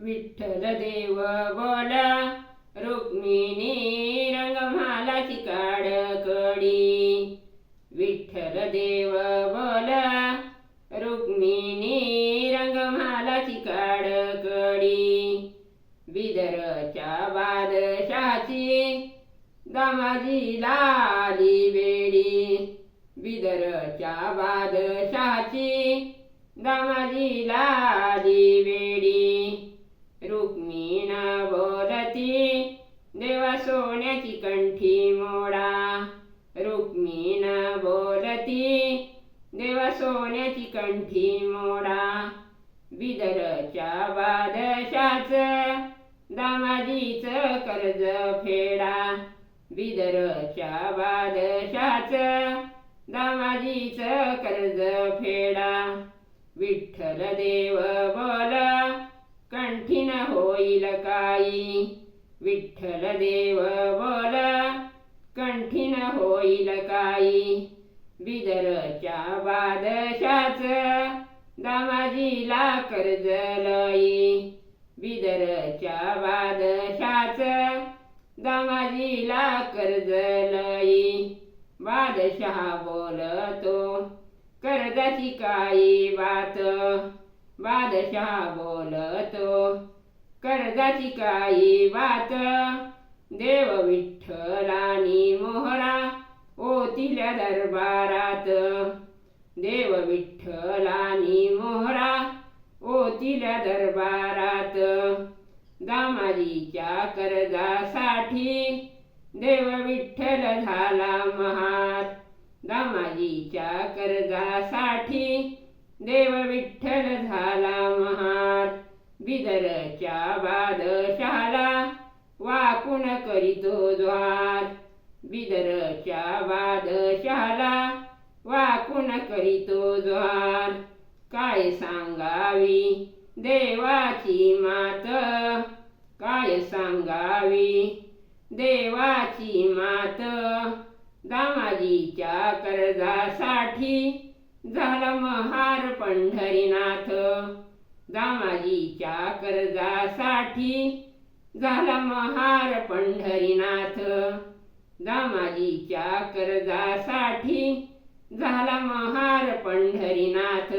विठ्ठल देव बोला रुक्मिणी रंगमालाची काडकडी। विठ्ठल देव बोला रुक्मिणी रंगमालाची काडकडी। बिदरच्या बादशाची दामाजीला आली वेडी। बिदरच्या बादशाची दामाजीला आली वेडी। रुक्मिण बोलती देवा सोन्याची कंठी मोडा। रुक्मिण बोलती देवा सोन्याची कंठी मोडा। बिदरच्या बादशाच दामाजीच कर्ज फेडा। बिदरच्या बादशाच दामाजीच कर्ज फेडा। विठ्ठल देव बोल कंठीन होईल काही। विठ्ठल देव बोल कंठीन होईल काही। बिदरच्या बादशाच दामाजीला कर्ज लई। बिदरच्या बादशाच दामाजीला कर्ज लई। बादशाह बोलतो कर्जाची काही बात। बादशाह बोलतो कर्जाची काही बात। देव विठ्ठलानी मोहरा ओतिल्या दरबारात। देव विठ्ठलानी मोहरा ओतिल्या दरबारात। दामाजीच्या कर्जासाठी देव विठ्ठल झाला महार। दामाजीच्या कर्जासाठी देव विठ्ठल झाला महार। बिदरच्या बादशाला वाकून करीतो द्वार। बिदरच्या बादशाला वाकून करीतो द्वार। काय सांगावी देवाची मात। काय सांगावी देवाची मात। दामाजीच्या कर्जासाठी झाला महार पंढरीनाथ। दामाजीच्या कर्जासाठी झाला महार पंढरीनाथ। दामाजीच्या कर्जासाठी झाला महार पंढरीनाथ।